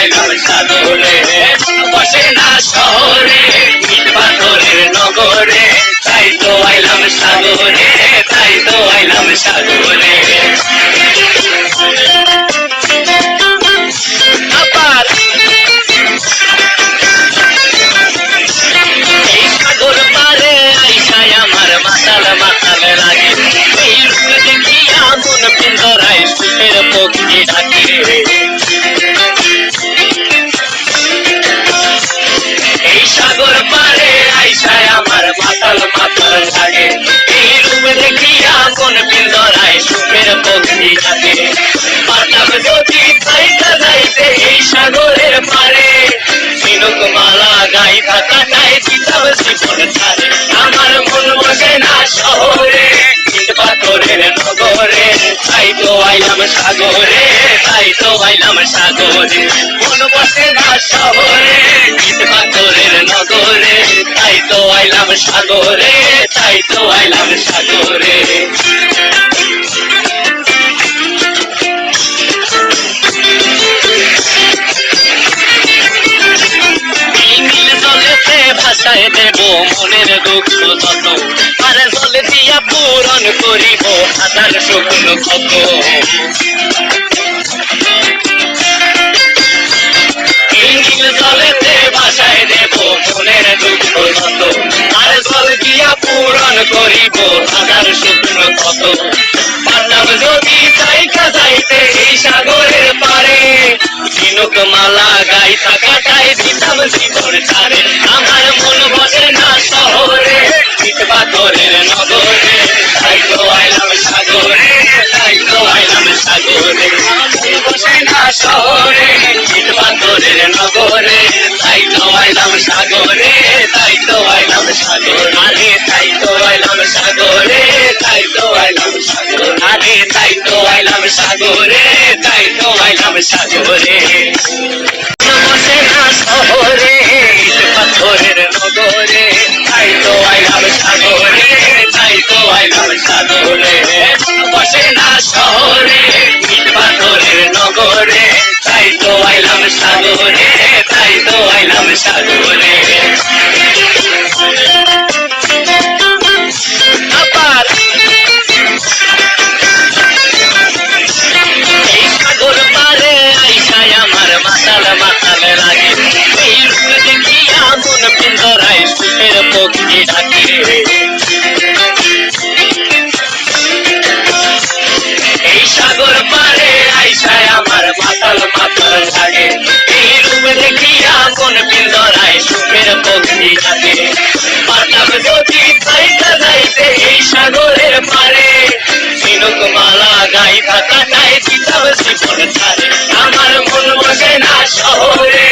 আইলাম সাগরে, বসে না শহরে ইট পাথরের নগরে, তাই তো আইলাম সাগরে, তাই তো আইলাম সাগরে। এই সাগর পারে আইসায় আমার মাতাল মাতাল লাগে, এই রূপ দেখিয়া মন পিঞ্জরায় সুখের পক্ষী ডাকে। এই সাগর পারে আইসায় আমার মাতাল মাতাল লাগে, এই রূপ দেখিয়া মন পিঞ্জরায় সুখের পক্ষী ডাকে। পারতাম যদি যাইতে যাইতে এই সাগরের পারে, ঝিনুক মালা গাইতা কাটায় দিতাম জীবন ছাড়ে। আমার মন বসে না শহরে ইট পাথরের নগরে, তাই তো আইলাম সাগরে, তাই তো আইলাম সাগরে। মন বসে না শহরে ইট পাথরের নগরে, তাই তো আইলাম সাগরে, তাই তো আইলাম সাগরে। ভাষায় দেব মনের দুঃখ যত, আর জলে দিয়া পূরণ করিব হাজার স্বপ্ন কত। জলেতে ভাষায় দেব মনের দুঃখ যত, আর জল দিয়া পূরণ করিব হাজার স্বপ্ন কত। পারলাম যদি যাইতে যাইতে এই সাগরের পারে, ঝিনুক মালা গাইতা কাটায় দিতাম জীবন ছাড়ে। আমার মন বসে না শহরে ইট পাথরের নগরে, তাই তো আইলাম সাগরে, তাই তো আইলাম সাগরে। বসে না শহরে ইট পাথরের নগরে, তাই তো আইলাম সাগরে, তাই তো আইলাম সাগরে। আরে তাই তো আইলাম সাগরে, তাই তো আইলাম সাগরে। আরে তাই তো আইলাম সাগরে, তাই তো আইলাম সাগরে। বসে না শহরে ইট পাথরের নগরে, তাই তো আইলাম সাগরে, তাই তো আইলাম সাগরে। বসে না শহরে ইট পাথরের নগরে, তাই তো আইলাম সাগরে, তাই তো আইলাম সাগরে। এই সাগর পারে আইসায় আমার মাতাল মাতাল লাগে, এই রূপ দেখিয়া মন পিঞ্জরায় সুখের পক্ষী ডাকে। এই সাগর পারে আইসায় আমার মাতাল মাতাল লাগে, এই রূপ দেখিয়া মন পিঞ্জরায় সুখের পক্ষী ডাকে। পারতাম যদি যাইতে যাইতে এই সাগরের পারে, ঝিনুক মালা গাইতা কাটায় দিতাম জীবন ছাড়ে। আমার মন বসে না শহরে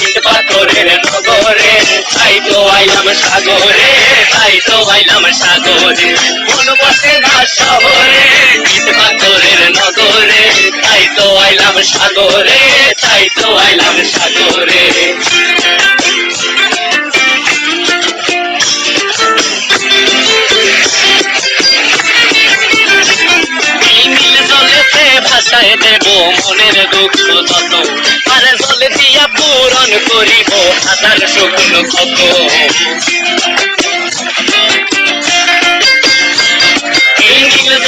ইট পাথরের নগরে, তাই তো আইলাম সাগরে, তাই তো আইলাম সাগরে। মন বসে না শহরে ইট পাথরের নগরে, তাই তো আইলাম সাগরে, তাই তো আইলাম সাগরে। ভাষায় দেব মনের দুঃখ যত, আর জলে দিয়া পূরণ করিব হাজার স্বপ্ন কত।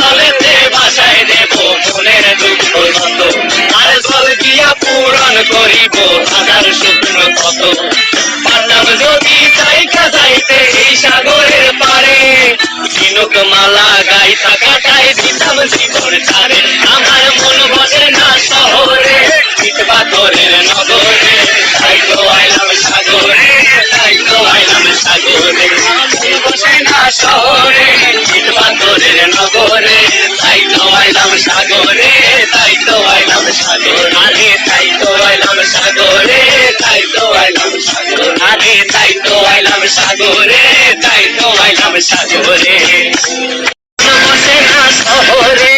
জলেতে ভাষায় দেব মনের দুঃখ যত, আর জল দিয়া পূরণ করিব হাজার স্বপ্ন কত। পারলাম যদি যাইতে যাইতে এই সাগরের পারে, ঝিনুক মালা গাইতা কাটায় দিতাম জীবন ছাড়ে। আমার মন বসে না শহরে ইট পাথরের নগরে, তাই তো আইলাম সাগরে, তাই তো আইলাম সাগরে। বসে না শহরে ইট পাথরের নগরে, তাই তো আইলাম সাগরে, তাই তো আইলাম সাগরে। আরে তাই তো আইলাম সাগরে, তাই তো আইলাম সাগরে। আরে তাই তো আইলাম সাগরে, তাই তো আইলাম সাগরে। বসে না শহরে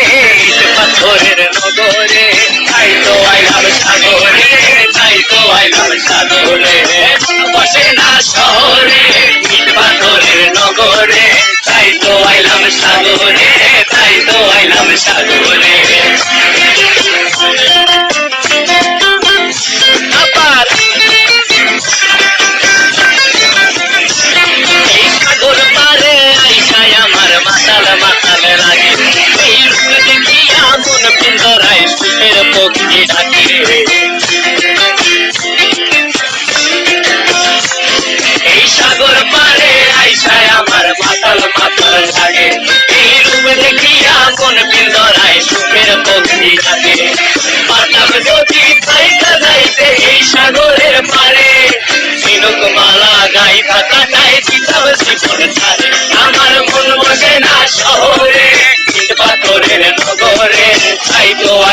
ইট পাথরের নগরে, তাই তো আইলাম সাগরে, তাই তো আইলাম সাগরে। বসে না শহরে ইট পাথরের নগরে, তাই তো আইলাম সাগরে, তাই তো আইলাম সাগরে।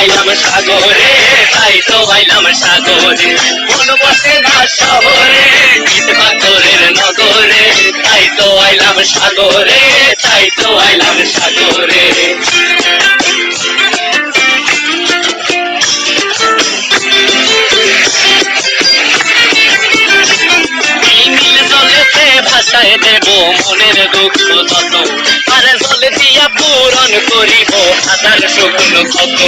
আইলাম সাগরে, তাই তো আইলাম সাগরে। মন বসে না শহরে, ইট পাথরের নগরে, তাই তো আইলাম সাগরে, তাই তো আইলাম সাগরে। ভাষায় দেব মনের দুঃখ যত, আর জল দিয়া পূরণ করিব হাজার শুকনো ক্ষত।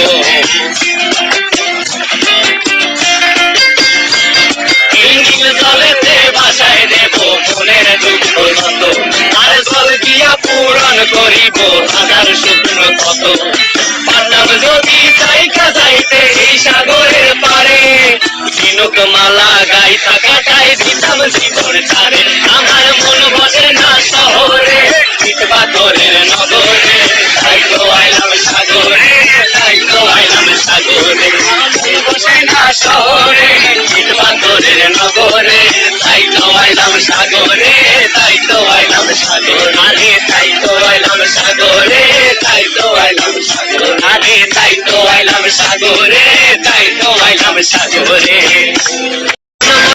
জলেতে ভাষায় দেব মনের দুঃখ যত, আর জল দিয়া পূরণ করিব হাজার শুকনো ক্ষত। পারলাম যদি চাইকা যাইতে এই সাগরের পারে, ঝিনুক মালা গাইতা কাটাই দিতাম জীবন ছাড়ে। আমার মন বসে না শহরে, ইট পাথরের নগরে, তাই তো আইলাম সাগরে, তাই তো আইলাম সাগরে। মন বসে না শহরে, ইট পাথরের নগরে, তাই তো আইলাম সাগরে, তাই তো আইলাম সাগরে। আরে তাই তো আইলাম সাগরে, তাই তো আইলাম সাগরে। আরে তাই তো আইলাম সাগরে, তাই তো আইলাম সাগরে।